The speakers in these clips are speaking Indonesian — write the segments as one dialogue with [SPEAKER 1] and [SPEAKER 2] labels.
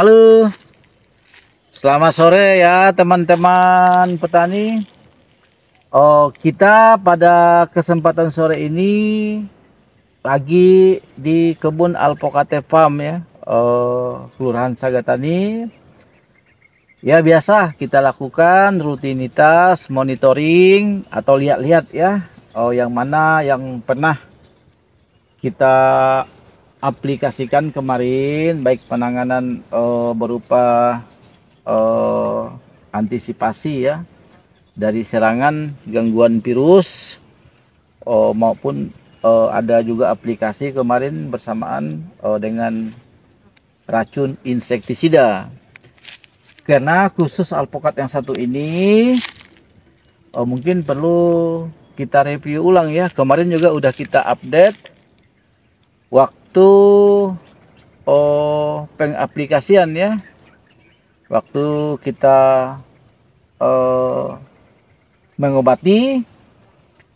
[SPEAKER 1] Halo, selamat sore ya teman-teman petani. Kita pada kesempatan sore ini lagi di kebun Alpokate Farm ya, Kelurahan Sagatani. Ya biasa kita lakukan rutinitas monitoring atau lihat-lihat ya, yang mana yang pernah kita aplikasikan kemarin, baik penanganan berupa antisipasi ya dari serangan gangguan virus, maupun ada juga aplikasi kemarin bersamaan dengan racun insektisida. Karena khusus alpukat yang satu ini mungkin perlu kita review ulang ya. Kemarin juga udah kita update waktu pengaplikasian ya, waktu kita mengobati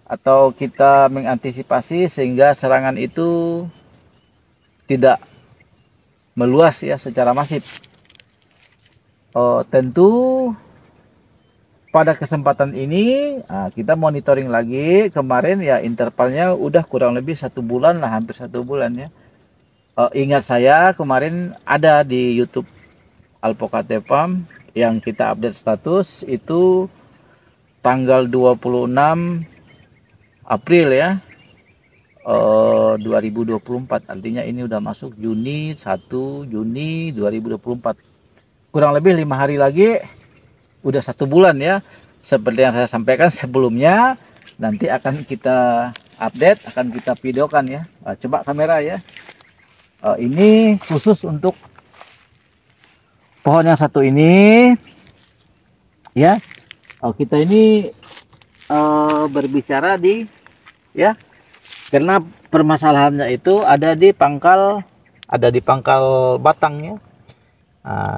[SPEAKER 1] atau kita mengantisipasi sehingga serangan itu tidak meluas ya secara masif. Tentu pada kesempatan ini kita monitoring lagi. Kemarin ya intervalnya udah kurang lebih 1 bulan lah, hampir 1 bulan ya. Ingat saya kemarin ada di YouTube Alpokate Farm yang kita update status itu tanggal 26 April ya, 2024. Artinya ini udah masuk Juni 1 Juni 2024. Kurang lebih 5 hari lagi udah 1 bulan ya. Seperti yang saya sampaikan sebelumnya, nanti akan kita update, akan kita videokan ya. Coba kamera ya. Ini khusus untuk pohon yang satu ini ya. Kita ini berbicara di ya, karena permasalahannya itu ada di pangkal batang ya.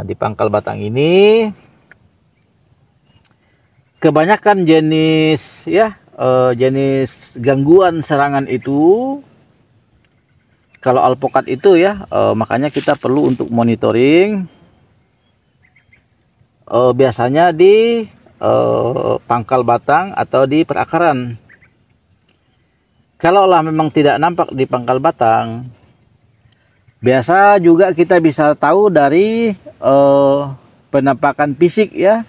[SPEAKER 1] Di pangkal batang ini kebanyakan jenis ya, jenis gangguan serangan itu kalau alpukat itu ya, makanya kita perlu untuk monitoring biasanya di pangkal batang atau di perakaran. Kalaulah memang tidak nampak di pangkal batang, biasa juga kita bisa tahu dari penampakan fisik ya,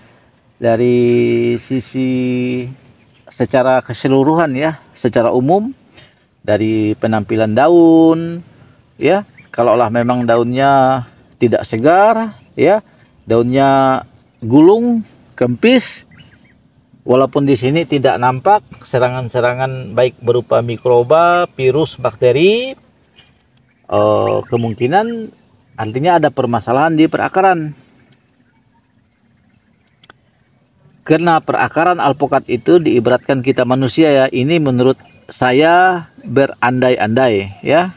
[SPEAKER 1] dari sisi secara keseluruhan ya, secara umum dari penampilan daun ya. Kalaulah memang daunnya tidak segar ya, daunnya gulung, kempis, walaupun di sini tidak nampak serangan-serangan baik berupa mikroba, virus, bakteri, kemungkinan artinya ada permasalahan di perakaran. Karena perakaran alpukat itu diibaratkan kita manusia ya, ini menurut saya berandai-andai ya,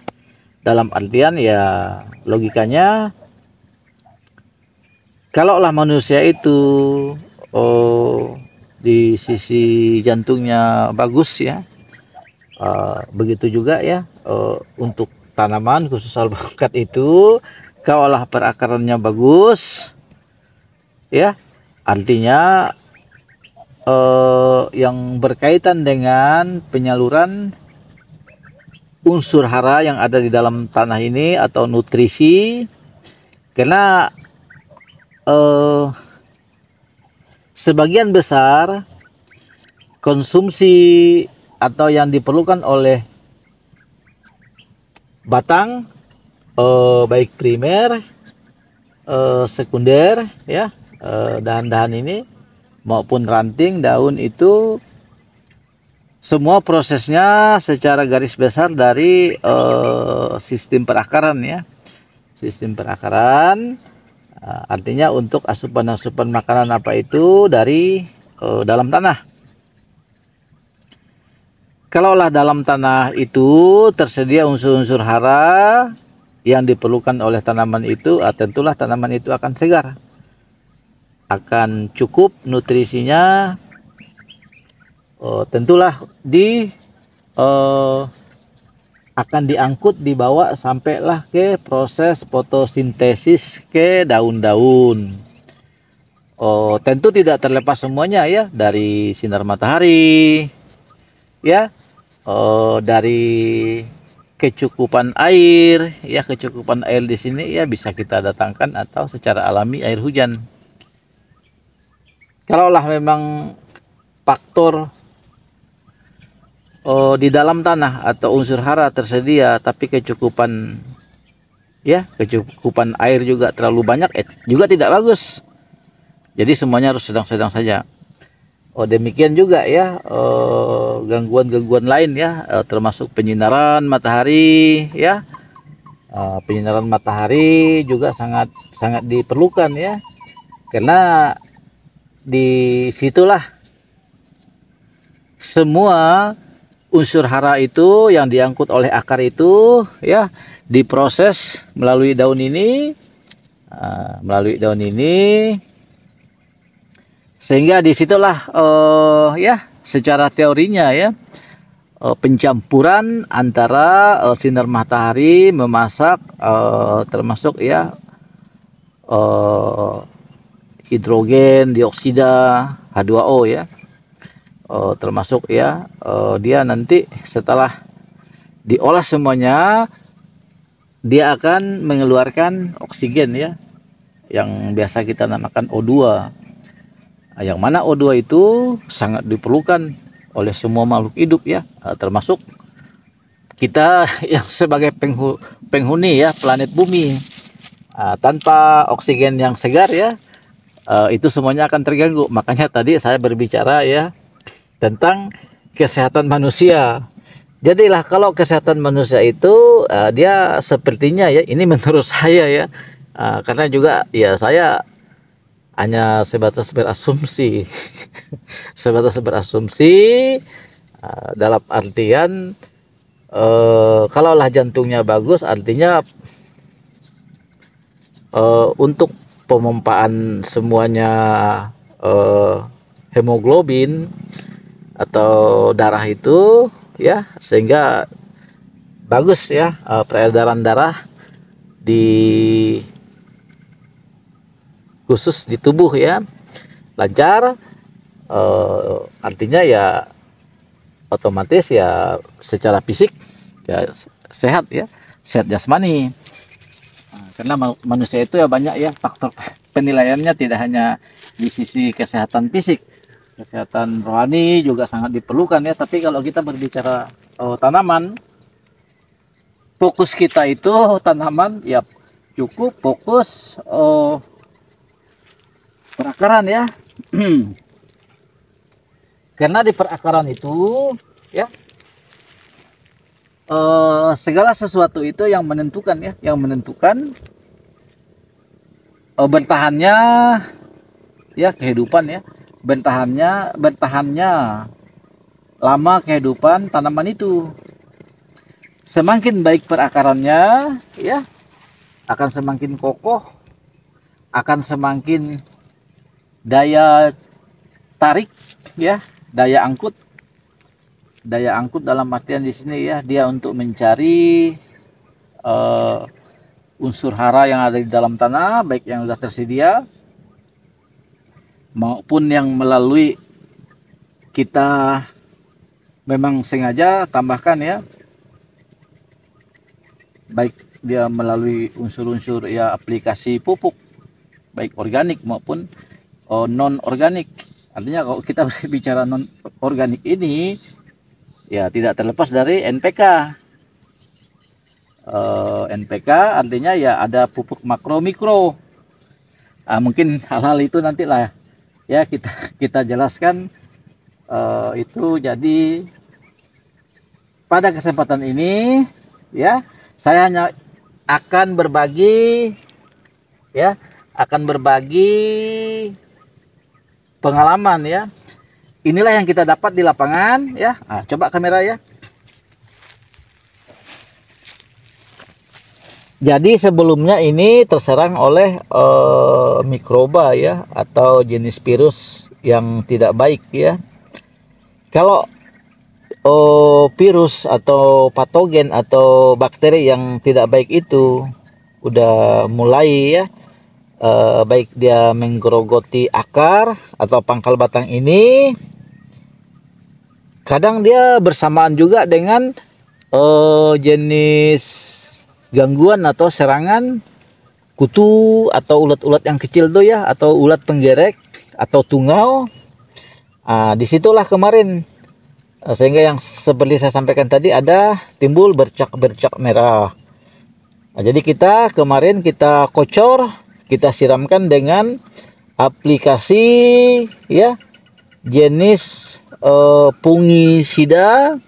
[SPEAKER 1] dalam artian ya logikanya kalaulah manusia itu di sisi jantungnya bagus ya, begitu juga ya untuk tanaman khusus alpukat itu, kalaulah perakarannya bagus ya, artinya yang berkaitan dengan penyaluran unsur hara yang ada di dalam tanah ini atau nutrisi. Karena sebagian besar konsumsi atau yang diperlukan oleh batang, baik primer, sekunder ya, dahan-dahan ini maupun ranting daun itu semua prosesnya secara garis besar dari sistem perakaran ya. Sistem perakaran artinya untuk asupan-asupan makanan apa itu dari dalam tanah. Kalaulah dalam tanah itu tersedia unsur-unsur hara yang diperlukan oleh tanaman itu, tentulah tanaman itu akan segar, akan cukup nutrisinya. Tentulah di akan diangkut, dibawa sampailah ke proses fotosintesis ke daun-daun. Oh, tentu tidak terlepas semuanya ya, dari sinar matahari, ya, dari kecukupan air, ya, kecukupan air di sini ya bisa kita datangkan atau secara alami air hujan. Kalaulah memang faktor di dalam tanah atau unsur hara tersedia, tapi kecukupan air juga terlalu banyak, juga tidak bagus. Jadi semuanya harus sedang-sedang saja. Demikian juga ya gangguan-gangguan lain ya, termasuk penyinaran matahari ya. Penyinaran matahari juga sangat diperlukan ya, karena disitulah semua unsur hara itu yang diangkut oleh akar itu ya diproses melalui daun ini, sehingga disitulah ya secara teorinya ya pencampuran antara sinar matahari memasak termasuk ya hidrogen dioksida H2O ya, termasuk ya dia nanti setelah diolah semuanya dia akan mengeluarkan oksigen ya, yang biasa kita namakan O2. Yang mana O2 itu sangat diperlukan oleh semua makhluk hidup ya, termasuk kita yang sebagai penghuni ya planet bumi. Tanpa oksigen yang segar ya, itu semuanya akan terganggu. Makanya tadi saya berbicara ya tentang kesehatan manusia. Jadilah kalau kesehatan manusia itu dia sepertinya ya, ini menurut saya ya, karena juga ya saya hanya sebatas berasumsi dalam artian kalaulah jantungnya bagus artinya untuk pemompaan semuanya hemoglobin atau darah itu ya, sehingga bagus ya peredaran darah khusus di tubuh ya lancar, artinya ya otomatis ya secara fisik ya sehat ya, sehat jasmani. Karena manusia itu ya banyak ya faktor penilaiannya, tidak hanya di sisi kesehatan fisik, kesehatan rohani juga sangat diperlukan ya. Tapi kalau kita berbicara tanaman, fokus kita itu tanaman ya cukup fokus perakaran ya. Karena di perakaran itu ya segala sesuatu itu yang menentukan ya, bertahannya ya kehidupan ya, bertahannya lama kehidupan tanaman itu. Semakin baik perakarannya ya, akan semakin kokoh, akan semakin daya tarik ya, daya angkut dalam artian di sini ya, dia untuk mencari unsur hara yang ada di dalam tanah, baik yang sudah tersedia maupun yang melalui kita memang sengaja tambahkan ya, baik dia melalui unsur-unsur ya aplikasi pupuk baik organik maupun non organik. Artinya kalau kita bicara non organik ini ya tidak terlepas dari NPK. NPK artinya ya ada pupuk makro mikro. Mungkin hal-hal itu nantilah ya kita jelaskan itu. Jadi pada kesempatan ini ya saya hanya akan berbagi pengalaman ya. Inilah yang kita dapat di lapangan ya. Coba kamera ya. Jadi sebelumnya ini terserang oleh mikroba ya, atau jenis virus yang tidak baik ya. Kalau virus atau patogen atau bakteri yang tidak baik itu udah mulai ya, baik dia menggerogoti akar atau pangkal batang ini, kadang dia bersamaan juga dengan jenis gangguan atau serangan kutu atau ulat-ulat yang kecil tuh ya, atau ulat penggerek atau tungau. Disitulah kemarin sehingga yang seperti saya sampaikan tadi ada timbul bercak-bercak merah. Jadi kita kemarin kita kocor, kita siramkan dengan aplikasi ya jenis fungisida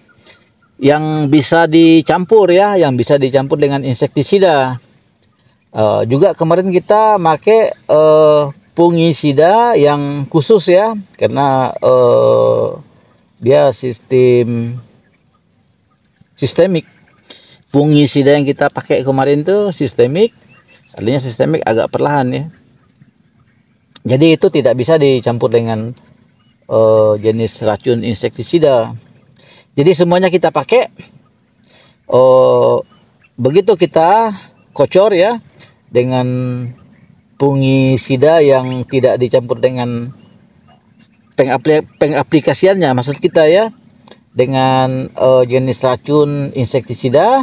[SPEAKER 1] yang bisa dicampur ya, yang bisa dicampur dengan insektisida. Juga kemarin kita pakai fungisida yang khusus ya, karena dia sistemik. Fungisida yang kita pakai kemarin tuh sistemik, artinya sistemik agak perlahan ya. Jadi itu tidak bisa dicampur dengan jenis racun insektisida. Jadi semuanya kita pakai. Begitu kita kocor ya dengan fungisida yang tidak dicampur dengan pengaplikasiannya, maksud kita ya, dengan jenis racun insektisida.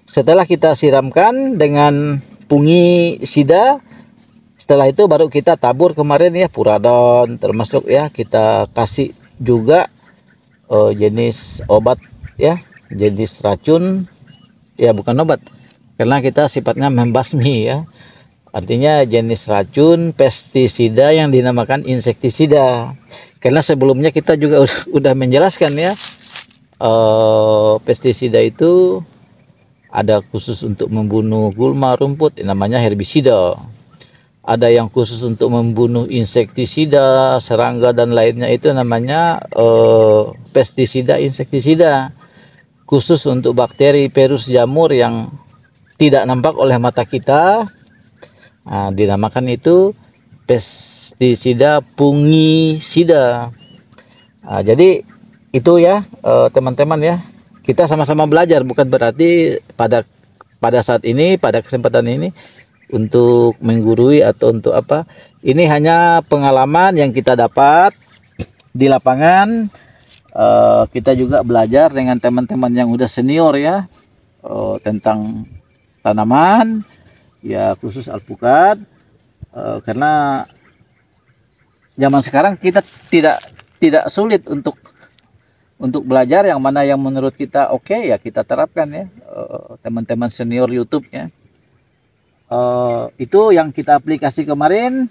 [SPEAKER 1] Setelah kita siramkan dengan fungisida, setelah itu baru kita tabur kemarin ya puradon, termasuk ya kita kasih juga jenis obat ya, jenis racun ya, bukan obat karena kita sifatnya membasmi ya, artinya jenis racun pestisida yang dinamakan insektisida. Karena sebelumnya kita juga udah menjelaskan ya, pestisida itu ada khusus untuk membunuh gulma rumput, namanya herbisida. Ada yang khusus untuk membunuh insektisida, serangga dan lainnya, itu namanya pestisida insektisida. Khusus untuk bakteri, virus, jamur yang tidak nampak oleh mata kita, dinamakan itu pestisida fungisida. Jadi itu ya teman-teman ya, kita sama-sama belajar, bukan berarti pada saat ini, pada kesempatan ini untuk menggurui atau untuk apa. Ini hanya pengalaman yang kita dapat di lapangan. Kita juga belajar dengan teman-teman yang udah senior ya, tentang tanaman ya, khusus alpukat. Karena zaman sekarang kita tidak sulit untuk belajar yang mana yang menurut kita oke, ya kita terapkan ya, teman-teman senior YouTube ya. Itu yang kita aplikasi kemarin.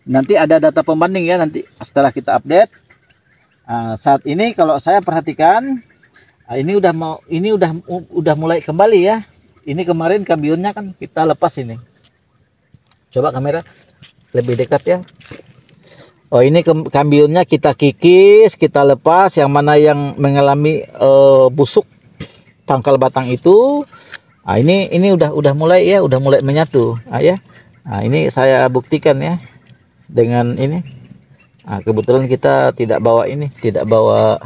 [SPEAKER 1] Nanti ada data pembanding ya, nanti setelah kita update. Saat ini kalau saya perhatikan, ini udah mulai kembali ya. Ini kemarin kambionnya kan kita lepas ini. Coba kamera lebih dekat ya. Ini kambionnya kita kikis, kita lepas, yang mana yang mengalami busuk pangkal batang itu. Ini udah mulai ya, udah mulai menyatu ya. Ini saya buktikan ya dengan ini. Kebetulan kita tidak bawa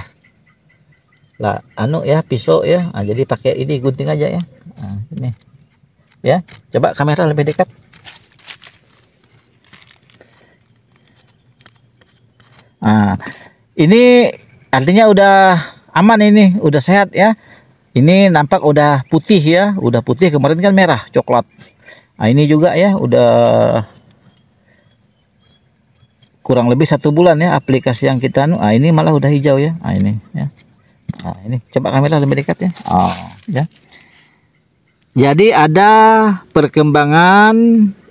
[SPEAKER 1] lah ya, pisau ya. Jadi pakai ini, gunting aja ya. Ini ya, coba kamera lebih dekat. Ini artinya udah aman, ini udah sehat ya. Ini nampak udah putih ya, udah putih. Kemarin kan merah coklat. Ini juga ya udah kurang lebih 1 bulan ya aplikasi yang kita ini malah udah hijau ya. Ini ya. Ini coba kamera lebih dekat ya. Ya. Jadi ada perkembangan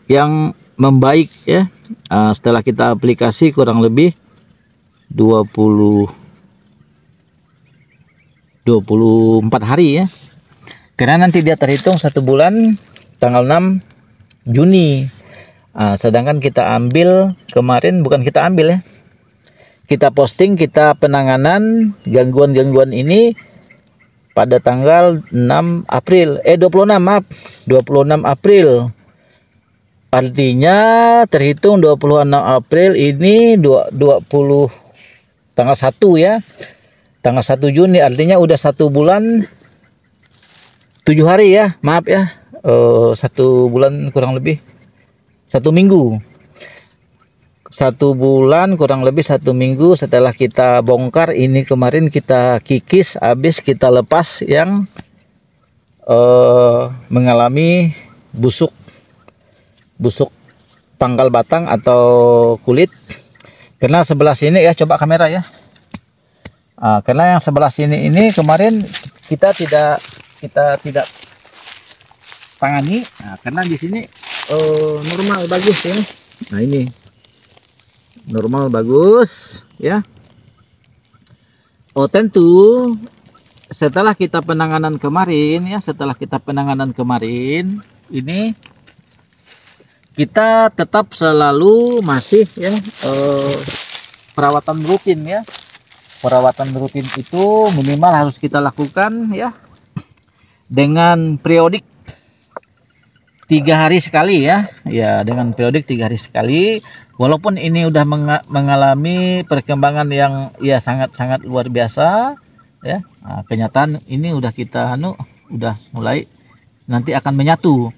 [SPEAKER 1] yang membaik ya, setelah kita aplikasi kurang lebih 24 hari ya. Karena nanti dia terhitung 1 bulan tanggal 6 Juni. Sedangkan kita ambil kemarin, bukan kita ambil ya, kita posting, kita penanganan gangguan-gangguan ini pada tanggal 26 April. Artinya terhitung 26 April ini tanggal 1 ya. tanggal 1 Juni, artinya udah 1 bulan 7 hari ya, maaf ya, 1 bulan kurang lebih 1 minggu, 1 bulan kurang lebih 1 minggu setelah kita bongkar ini. Kemarin kita kikis habis, kita lepas yang mengalami busuk pangkal batang atau kulit. Karena sebelah sini ya, coba kamera ya. Karena yang sebelah sini ini kemarin kita tidak tangani, karena di sini normal bagus ya. Nah ini normal bagus ya. Tentu setelah kita penanganan kemarin ya, ini kita tetap selalu masih ya perawatan rutin ya. Perawatan rutin itu minimal harus kita lakukan ya dengan periodik 3 hari sekali ya. Ya, dengan periodik 3 hari sekali. Walaupun ini udah mengalami perkembangan yang ya sangat luar biasa ya. Kenyataan ini udah kita udah mulai nanti akan menyatu.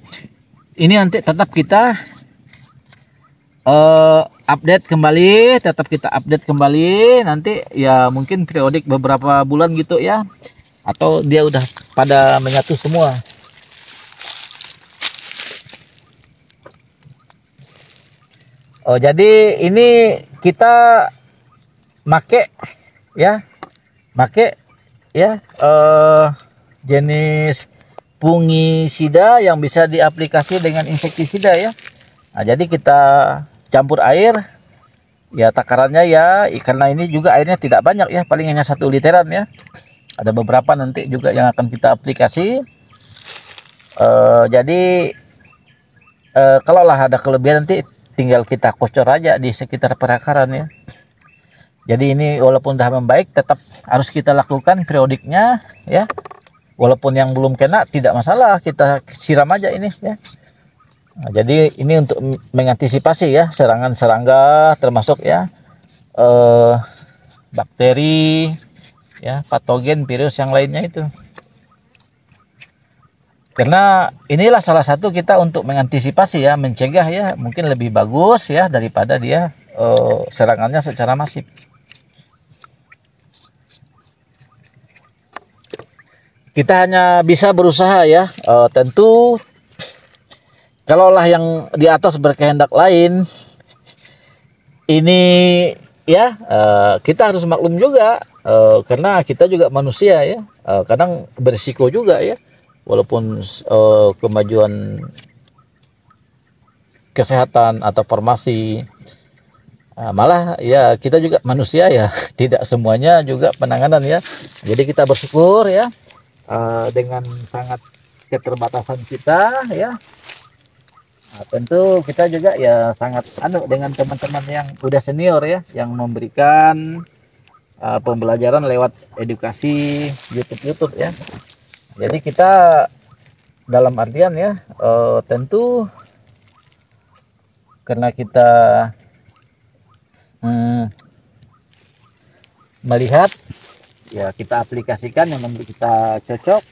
[SPEAKER 1] Ini nanti tetap kita update kembali, nanti ya mungkin periodik beberapa bulan gitu ya, atau dia udah pada menyatu semua. Jadi ini kita make ya jenis fungisida yang bisa diaplikasi dengan insektisida ya. Jadi kita campur air ya, takarannya ya, karena ini juga airnya tidak banyak ya, paling hanya 1 literan ya. Ada beberapa nanti juga yang akan kita aplikasi. Jadi kalaulah ada kelebihan nanti tinggal kita kocor aja di sekitar perakaran ya. Jadi ini walaupun sudah membaik tetap harus kita lakukan periodiknya ya. Walaupun yang belum kena tidak masalah, kita siram aja ini ya. Jadi ini untuk mengantisipasi ya serangan serangga, termasuk ya bakteri ya, patogen, virus yang lainnya itu. Karena inilah salah satu kita untuk mengantisipasi ya, mencegah ya, mungkin lebih bagus ya daripada dia serangannya secara masif. Kita hanya bisa berusaha ya, tentu kalaulah yang di atas berkehendak lain, ini ya kita harus maklum juga, karena kita juga manusia ya, kadang berisiko juga ya, walaupun kemajuan kesehatan atau farmasi, malah ya kita juga manusia ya, tidak semuanya juga penanganan ya. Jadi kita bersyukur ya dengan sangat keterbatasan kita ya. Tentu kita juga ya sangat dengan teman-teman yang udah senior ya, yang memberikan pembelajaran lewat edukasi YouTube ya. Jadi kita dalam artian ya, tentu karena kita melihat ya, kita aplikasikan yang menurut kita cocok,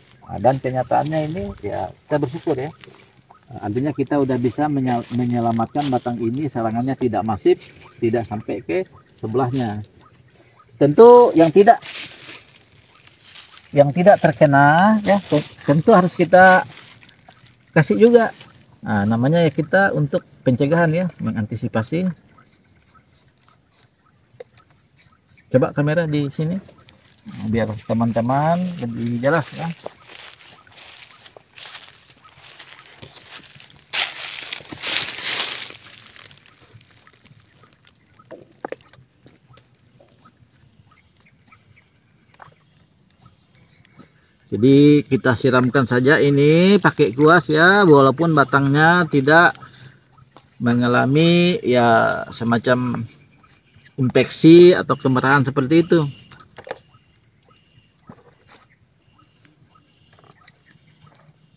[SPEAKER 1] dan kenyataannya ini ya kita bersyukur ya. Artinya kita udah bisa menyelamatkan batang ini, serangannya tidak masif, tidak sampai ke sebelahnya. Tentu yang tidak terkena ya, tentu harus kita kasih juga. Namanya ya kita untuk pencegahan ya, mengantisipasi. Coba kamera di sini biar teman-teman lebih jelas ya. Jadi kita siramkan saja ini pakai kuas ya, walaupun batangnya tidak mengalami ya semacam infeksi atau kemerahan seperti itu.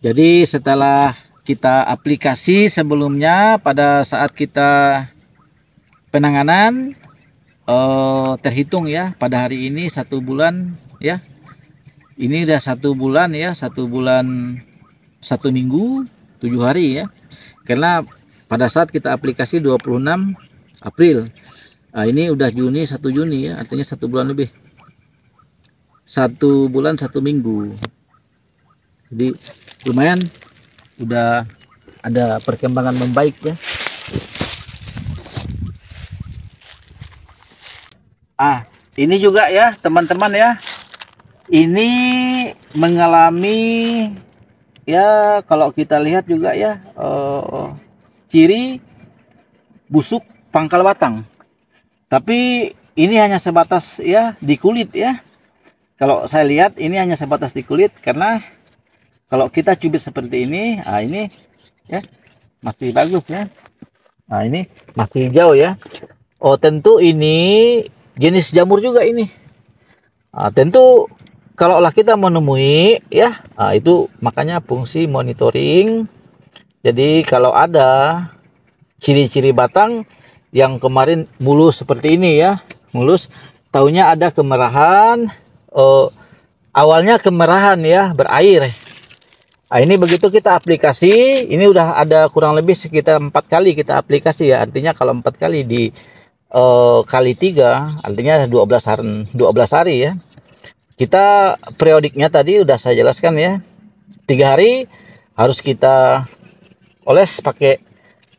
[SPEAKER 1] Jadi setelah kita aplikasi sebelumnya pada saat kita penanganan, terhitung ya pada hari ini 1 bulan ya. Ini udah 1 bulan ya, 1 bulan 1 minggu 7 hari ya. Karena pada saat kita aplikasi 26 April. Nah, ini udah Juni 1 Juni ya, artinya 1 bulan lebih. 1 bulan 1 minggu. Jadi lumayan udah ada perkembangan membaik ya. Ini juga ya teman-teman ya. Ini mengalami ya kalau kita lihat juga ya ciri busuk pangkal batang. Tapi ini hanya sebatas ya di kulit ya. Kalau saya lihat ini hanya sebatas di kulit karena kalau kita cubit seperti ini, ini ya masih bagus ya. Nah, ini masih hijau ya. Oh, tentu ini jenis jamur juga ini. Tentu kalaulah kita menemui ya, itu makanya fungsi monitoring. Jadi kalau ada ciri-ciri batang yang kemarin mulus seperti ini ya, mulus, taunya ada kemerahan, awalnya kemerahan ya, berair. Ini begitu kita aplikasi, ini udah ada kurang lebih sekitar 4 kali kita aplikasi ya, artinya kalau 4 kali di kali 3 artinya 12 hari ya. Kita periodiknya tadi udah saya jelaskan ya, 3 hari harus kita oles pakai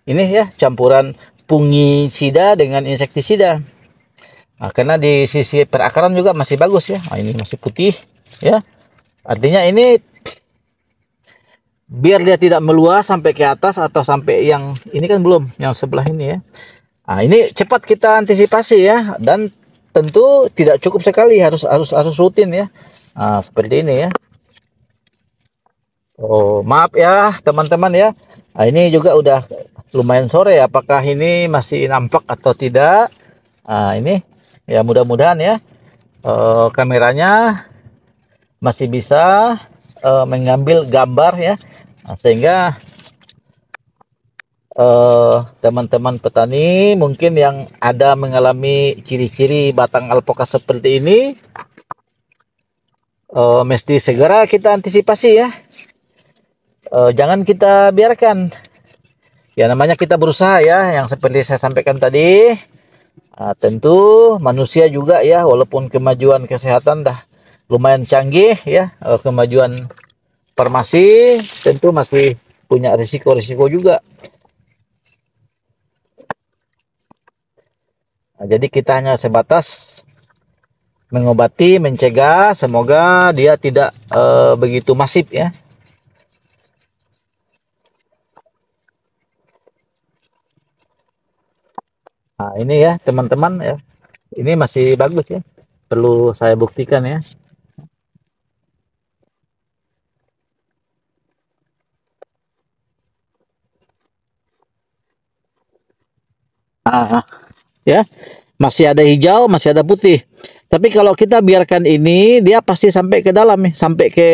[SPEAKER 1] ini ya, campuran fungisida dengan insektisida. Karena di sisi perakaran juga masih bagus ya. Ini masih putih ya, artinya ini biar dia tidak meluas sampai ke atas atau sampai yang ini kan belum, yang sebelah ini ya. Ini cepat kita antisipasi ya, dan tentu tidak cukup sekali, harus rutin ya. Seperti ini ya. Oh, maaf ya teman-teman ya. Ini juga udah lumayan sore, apakah ini masih nampak atau tidak? Ini ya, mudah-mudahan ya kameranya masih bisa mengambil gambar ya, sehingga teman-teman petani mungkin yang ada mengalami ciri-ciri batang alpoka seperti ini, mesti segera kita antisipasi ya. Jangan kita biarkan ya, namanya kita berusaha ya, yang seperti saya sampaikan tadi. Tentu manusia juga ya, walaupun kemajuan kesehatan dah lumayan canggih ya, kemajuan farmasi tentu masih punya risiko-risiko juga. Jadi kita hanya sebatas mengobati, mencegah, semoga dia tidak begitu masif ya. Ini ya teman-teman ya, ini masih bagus ya, perlu saya buktikan ya. Ya, masih ada hijau, masih ada putih. Tapi kalau kita biarkan ini, dia pasti sampai ke dalam nih, sampai ke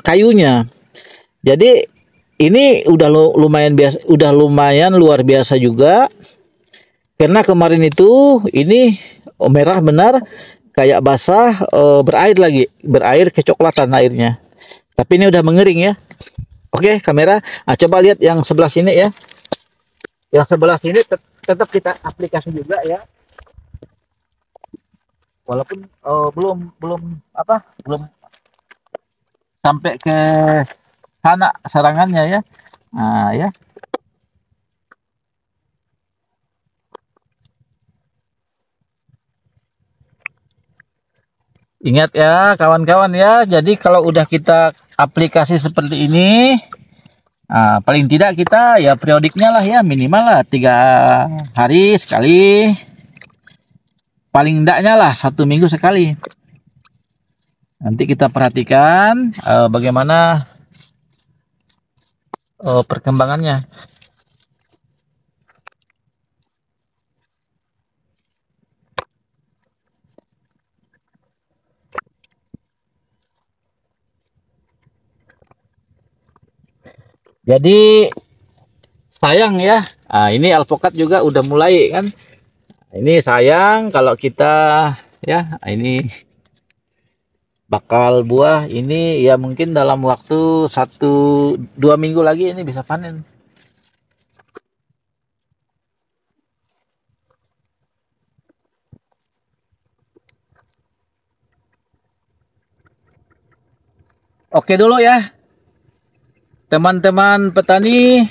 [SPEAKER 1] kayunya. Jadi ini udah lumayan biasa, udah lumayan luar biasa juga. Karena kemarin itu ini merah benar, kayak basah, berair lagi, berair kecoklatan airnya. Tapi ini udah mengering ya. Oke, kamera, coba lihat yang sebelah sini ya. Yang sebelah sini tetap kita aplikasi juga ya. Walaupun belum sampai ke sana serangannya ya. Ya. Ingat ya kawan-kawan ya, jadi kalau udah kita aplikasi seperti ini, paling tidak kita ya periodiknya lah ya, minimal lah 3 hari sekali, paling tidaknya lah 1 minggu sekali. Nanti kita perhatikan bagaimana perkembangannya. Jadi sayang ya, ini alpokat juga udah mulai kan Ini sayang kalau kita ya ini bakal buah ini ya mungkin dalam waktu 1-2 minggu lagi ini bisa panen. Oke dulu ya teman-teman petani,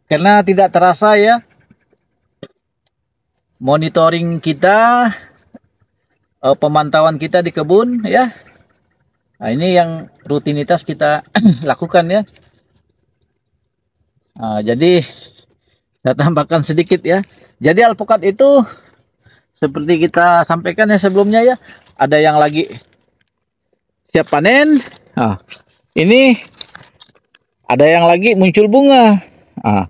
[SPEAKER 1] karena tidak terasa ya monitoring kita, pemantauan kita di kebun ya. Nah, ini yang rutinitas kita lakukan ya. Nah, jadi saya tambahkan sedikit ya. Jadi alpukat itu seperti kita sampaikan ya sebelumnya ya, ada yang lagi siap panen. Nah, ini ada yang lagi muncul bunga. Nah,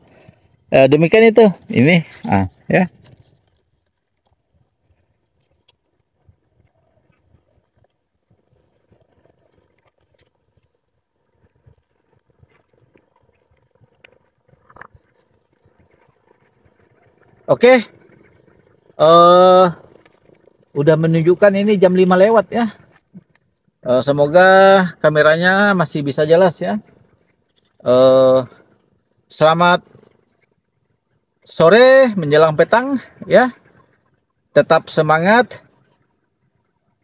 [SPEAKER 1] demikian itu. Ini ya. Oke. Udah menunjukkan ini jam 5 lewat ya. Semoga kameranya masih bisa jelas ya. Selamat sore menjelang petang ya. Tetap semangat.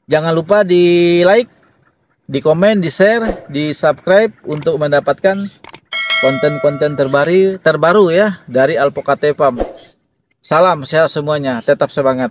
[SPEAKER 1] Jangan lupa di like, di komen, di share, di subscribe untuk mendapatkan konten-konten terbaru ya dari Alpokate Farm. Salam sehat semuanya, tetap semangat.